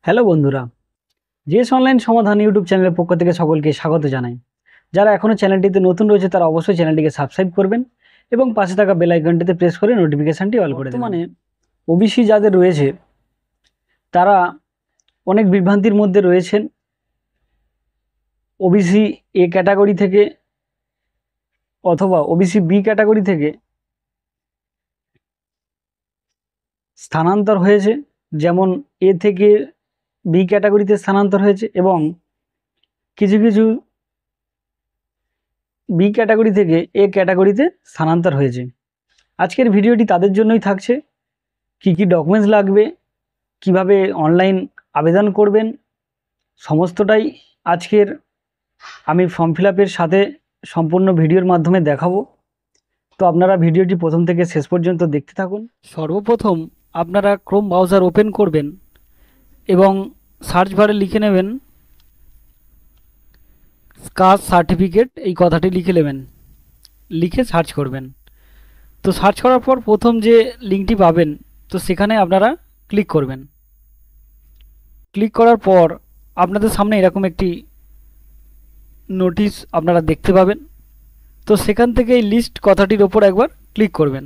Hello বন্ধুরা, JS online সমাধান YouTube চ্যানেলের পক্ষ থেকে সকলকে স্বাগত জানাই। যারা এখনও চ্যানেলটিতে নতুন রয়েছে তারা অবশ্যই চ্যানেলটিকে সাবস্ক্রাইব করবেন এবং পাশে থাকা বেল আইকনটিতে প্রেস করে নোটিফিকেশানটি অল করে দেবেন। বর্তমানে ওবিসি যাদের রয়েছে তারা অনেক বিভ্রান্তির মধ্যে রয়েছেন। ওবিসি এ ক্যাটাগরি থেকে অথবা ওবিসি বি ক্যাটাগরি থেকে স্থানান্তর হয়েছে, যেমন এ থেকে বি ক্যাটাগরিতে স্থানান্তর হয়েছে এবং কিছু কিছু বি ক্যাটাগরি থেকে এ ক্যাটাগরিতে স্থানান্তর হয়েছে। আজকের ভিডিওটি তাদের জন্যই থাকছে। কি কি ডকুমেন্টস লাগবে, কিভাবে অনলাইন আবেদন করবেন, সমস্তটাই আজকের আমি ফর্ম ফিল আপের সাথে সম্পূর্ণ ভিডিওর মাধ্যমে দেখাবো। তো আপনারা ভিডিওটি প্রথম থেকে শেষ পর্যন্ত দেখতে থাকুন। সর্বপ্রথম আপনারা ক্রোম ব্রাউজার ওপেন করবেন এবং সার্চ বারে লিখে নেবেন কাস্ট সার্টিফিকেট, এই কথাটি লিখে নেবেন, লিখে সার্চ করবেন। তো সার্চ করার পর প্রথম যে লিঙ্কটি পাবেন তো সেখানে আপনারা ক্লিক করবেন। ক্লিক করার পর আপনাদের সামনে এরকম একটি নোটিশ আপনারা দেখতে পাবেন। তো সেখান থেকে এই লিস্ট কথাটির ওপর একবার ক্লিক করবেন।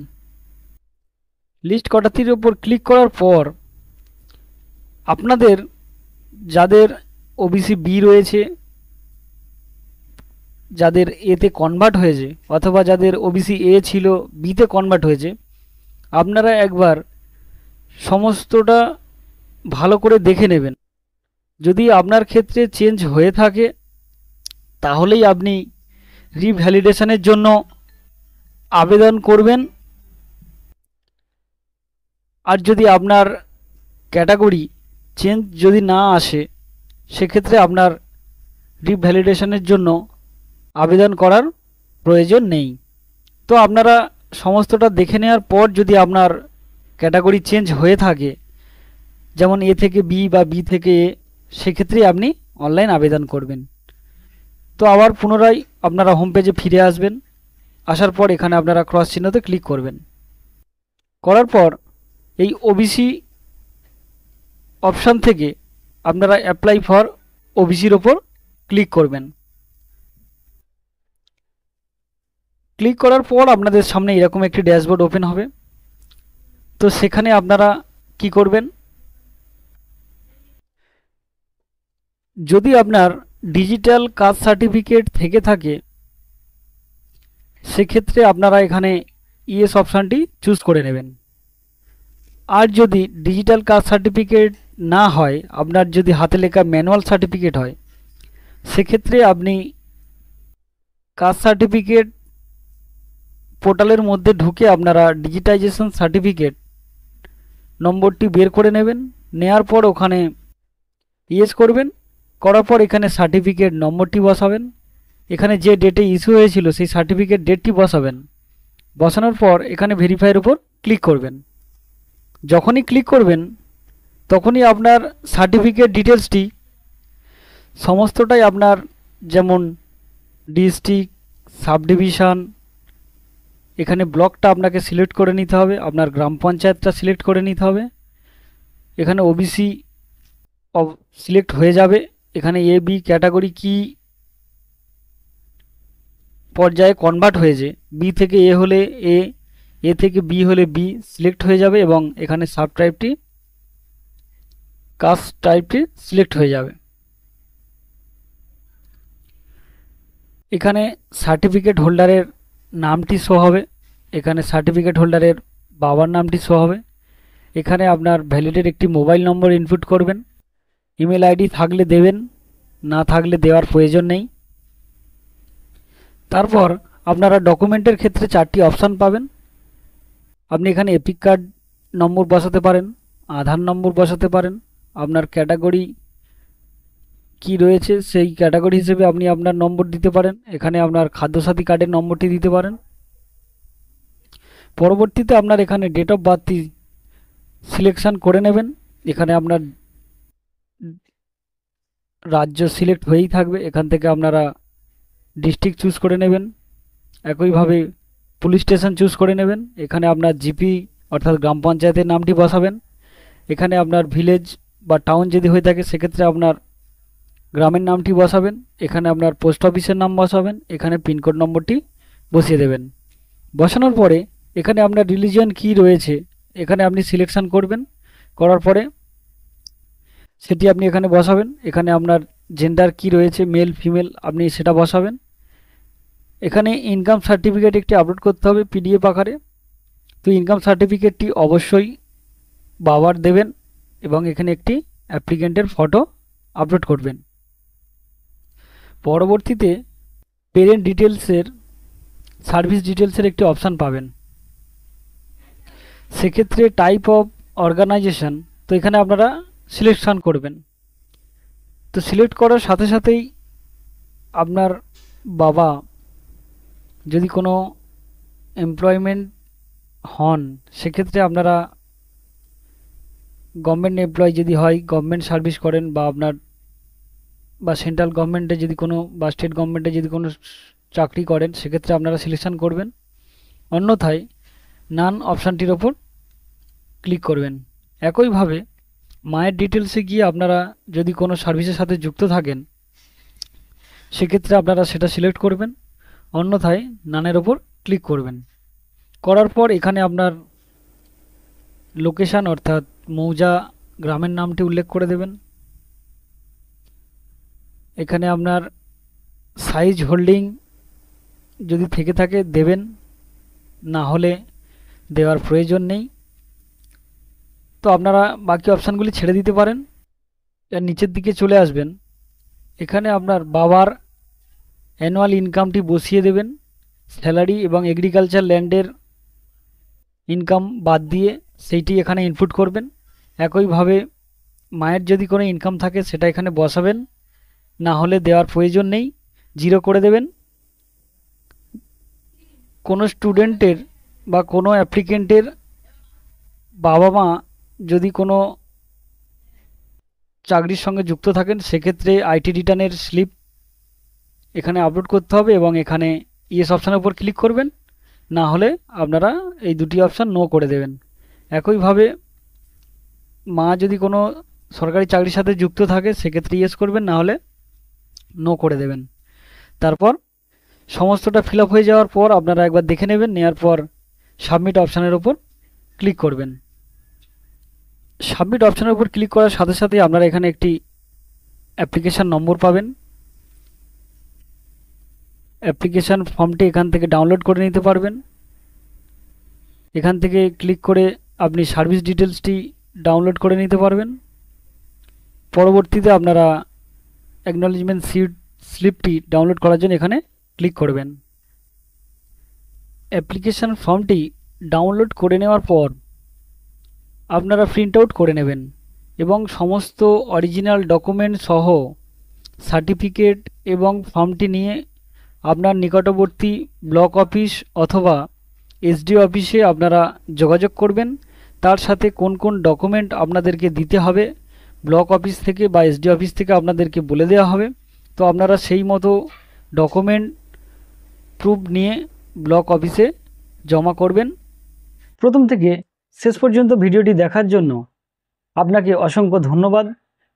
লিস্ট কথাটির ওপর ক্লিক করার পর আপনাদের যাদের ওবিসি বি রয়েছে, যাদের এতে কনভার্ট হয়েছে অথবা যাদের ওবিসি এ ছিল বিতে কনভার্ট হয়েছে, আপনারা একবার সমস্তটা ভালো করে দেখে নেবেন। যদি আপনার ক্ষেত্রে চেঞ্জ হয়ে থাকে তাহলেই আপনি রিভ্যালিডেশনের জন্য আবেদন করবেন। আর যদি আপনার ক্যাটাগরি চেঞ্জ যদি না আসে সেক্ষেত্রে আপনার রিভ্যালিডেশনের জন্য আবেদন করার প্রয়োজন নেই। তো আপনারা সমস্তটা দেখে নেওয়ার পর যদি আপনার ক্যাটাগরি চেঞ্জ হয়ে থাকে, যেমন এ থেকে বি বা বি থেকে এ, সেক্ষেত্রেই আপনি অনলাইন আবেদন করবেন। তো আবার পুনরায় আপনারা হোম পেজে ফিরে আসবেন। আসার পর এখানে আপনারা ক্রস চিহ্নতে ক্লিক করবেন। করার পর এই ওবিসি অপশান থেকে আপনারা অ্যাপ্লাই ফর ওবিসির ওপর ক্লিক করবেন। ক্লিক করার পর আপনাদের সামনে এরকম একটি ড্যাশবোর্ড ওপেন হবে। তো সেখানে আপনারা কি করবেন, যদি আপনার ডিজিটাল কাস্ট সার্টিফিকেট থেকে থাকে সেক্ষেত্রে আপনারা এখানে ইয়েস অপশানটি চুজ করে নেবেন। আর যদি ডিজিটাল কাস্ট সার্টিফিকেট না হয়, আপনার যদি হাতে লেখা ম্যানুয়াল সার্টিফিকেট হয়, সেক্ষেত্রে আপনি কাস্ট সার্টিফিকেট পোর্টালের মধ্যে ঢুকে আপনারা ডিজিটাইজেশন সার্টিফিকেট নম্বরটি বের করে নেবেন। নেয়ার পর ওখানে ইয়েস করবেন। করার পর এখানে সার্টিফিকেট নম্বরটি বসাবেন। এখানে যে ডেটে ইস্যু হয়েছিল সেই সার্টিফিকেট ডেটটি বসাবেন। বসানোর পর এখানে ভেরিফাইয়ের উপর ক্লিক করবেন। যখনই ক্লিক করবেন তখনই আপনার সার্টিফিকেট ডিটেলসটি সমস্তটাই আপনার, যেমন ডিস্ট্রিক্ট, সাব ডিভিশন, এখানে ব্লকটা আপনাকে সিলেক্ট করে নিতে হবে, আপনার গ্রাম পঞ্চায়েতটা সিলেক্ট করে নিতে হবে। এখানে ওবিসি সিলেক্ট হয়ে যাবে। এখানে এ বি ক্যাটাগরি কি পর্যায়ে কনভার্ট হয়েছে, বি থেকে এ হলে এ, এ থেকে বি হলে বি সিলেক্ট হয়ে যাবে এবং এখানে সাব টাইপটি কাস্ট টাইপটি সিলেক্ট হয়ে যাবে। এখানে সার্টিফিকেট হোল্ডারের নামটি শো হবে, এখানে সার্টিফিকেট হোল্ডারের বাবার নামটি শো হবে। এখানে আপনার ভ্যালিডের একটি মোবাইল নম্বর ইনপুট করবেন। ইমেল আইডি থাকলে দেবেন, না থাকলে দেওয়ার প্রয়োজন নেই। তারপর আপনারা ডকুমেন্টের ক্ষেত্রে 4টি অপশান পাবেন। আপনি এখানে এপিক কার্ড নম্বর বসাতে পারেন, আধার নম্বর বসাতে পারেন, আপনার ক্যাটাগরি কি রয়েছে সেই ক্যাটাগরি হিসেবে আপনি আপনার নম্বর দিতে পারেন। এখানে আপনার খাদ্যসাথী কার্ডের নম্বরটি দিতে পারেন। পরবর্তীতে আপনার এখানে ডেট অফ বার্থটি সিলেকশান করে নেবেন। এখানে আপনার রাজ্য সিলেক্ট হয়েই থাকবে, এখান থেকে আপনারা ডিস্ট্রিক্ট চুজ করে নেবেন। একইভাবে পুলিশ স্টেশন চুজ করে নেবেন। এখানে আপনার জিপি অর্থাৎ গ্রাম পঞ্চায়েতের নামটি বসাবেন। এখানে আপনার ভিলেজ বা টাউন যদি হয়ে থাকে সেক্ষেত্রে আপনার গ্রামের নামটি বসাবেন, এখানে আপনার পোস্ট অফিসের নাম বসাবেন, এখানে পিনকোড নম্বরটি বসিয়ে দেবেন। বসানোর পরে এখানে আপনার রিলিজিয়ন কী রয়েছে এখানে আপনি সিলেকশন করবেন, করার পরে সেটি আপনি এখানে বসাবেন। এখানে আপনার জেন্ডার কি রয়েছে, মেল ফিমেল, আপনি সেটা বসাবেন। এখানে ইনকাম সার্টিফিকেট একটি আপলোড করতে হবে পিডিএফ আকারে। তো ইনকাম সার্টিফিকেটটি অবশ্যই বাবার দেবেন এবং এখানে একটি অ্যাপ্লিকেন্টের ফটো আপলোড করবেন। পরবর্তীতে পেরেন্ট ডিটেলসের সার্ভিস ডিটেলসের একটি অপশান পাবেন। সেক্ষেত্রে টাইপ অফ অর্গানাইজেশন, তো এখানে আপনারা সিলেকশন করবেন। তো সিলেক্ট করার সাথে সাথেই আপনার বাবা যদি কোনো এমপ্লয়মেন্ট হন সেক্ষেত্রে আপনারা গভর্নমেন্ট এমপ্লয় যদি হয়, গভর্নমেন্ট সার্ভিস করেন বা আপনার বা সেন্ট্রাল গভর্নমেন্টে যদি কোনো বা স্টেট গভর্নমেন্টে যদি কোনো চাকরি করেন সেক্ষেত্রে আপনারা সিলেকশন করবেন। অন্যথায় নান অপশানটির ওপর ক্লিক করবেন। একইভাবে মায়ের ডিটেলসে গিয়ে আপনারা যদি কোনো সার্ভিসের সাথে যুক্ত থাকেন সেক্ষেত্রে আপনারা সেটা সিলেক্ট করবেন, অন্যথায় নানের ওপর ক্লিক করবেন। করার পর এখানে আপনার লোকেশান অর্থাৎ মৌজা গ্রামের নামটি উল্লেখ করে দেবেন। এখানে আপনার সাইজ হোল্ডিং যদি থেকে থাকে দেবেন, না হলে দেওয়ার প্রয়োজন নেই। তো আপনারা বাকি অপশানগুলি ছেড়ে দিতে পারেন। এর নিচের দিকে চলে আসবেন, এখানে আপনার বাবার অ্যানুয়াল ইনকামটি বসিয়ে দেবেন। স্যালারি এবং এগ্রিকালচার ল্যান্ডের ইনকাম বাদ দিয়ে সেইটি এখানে ইনপুট করবেন। একইভাবে মায়ের যদি কোনো ইনকাম থাকে সেটা এখানে বসাবেন, না হলে দেওয়ার প্রয়োজন নেই, জিরো করে দেবেন। কোনো স্টুডেন্টের বা কোনো অ্যাপ্লিকেন্টের বাবা মা যদি কোনো চাকরির সঙ্গে যুক্ত থাকেন সেক্ষেত্রে আইটি রিটার্নের স্লিপ এখানে আপলোড করতে হবে এবং এখানে ইয়েস অপশানের উপর ক্লিক করবেন, না হলে আপনারা এই দুটি অপশান নো করে দেবেন। একইভাবে মা যদি কোনো সরকারি চাকরির সাথে যুক্ত থাকে সেক্ষেত্রে ইয়েস করবেন, না হলে নো করে দেবেন। তারপর সমস্তটা ফিল আপ হয়ে যাওয়ার পর আপনারা একবার দেখে নেবেন, নেওয়ার পর সাবমিট অপশানের উপর ক্লিক করবেন। সাবমিট অপশানের উপর ক্লিক করার সাথে সাথে আপনারা এখানে একটি অ্যাপ্লিকেশান নম্বর পাবেন। অ্যাপ্লিকেশান ফর্মটি এখান থেকে ডাউনলোড করে নিতে পারবেন। এখান থেকে ক্লিক করে আপনি সার্ভিস ডিটেলসটি ডাউনলোড করে নিতে পারবেন। পরবর্তীতে আপনারা অ্যাকনলেজমেন্ট স্লিপটি ডাউনলোড করার জন্য এখানে ক্লিক করবেন। অ্যাপ্লিকেশান ফর্মটি ডাউনলোড করে নেওয়ার পর আপনারা প্রিন্ট আউট করে নেবেন এবং সমস্ত অরিজিনাল ডকুমেন্ট সহ সার্টিফিকেট এবং ফর্মটি নিয়ে আপনার নিকটবর্তী ব্লক অফিস অথবা এসডিও অফিসে আপনারা যোগাযোগ করবেন। তার সাথে কোন কোন ডকুমেন্ট আপনাদেরকে দিতে হবে ব্লক অফিস থেকে বা এসডিও অফিস থেকে আপনাদেরকে বলে দেওয়া হবে। তো আপনারা সেই মতো ডকুমেন্ট প্রুফ নিয়ে ব্লক অফিসে জমা করবেন। প্রথম থেকে শেষ পর্যন্ত ভিডিওটি দেখার জন্য আপনাকে অসংখ্য ধন্যবাদ।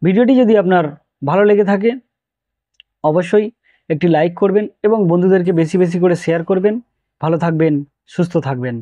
ভিডিওটি যদি আপনার ভালো লেগে থাকে অবশ্যই একটি লাইক করবেন এবং বন্ধুদেরকে বেশি বেশি করে শেয়ার করবেন। ভালো থাকবেন, সুস্থ থাকবেন।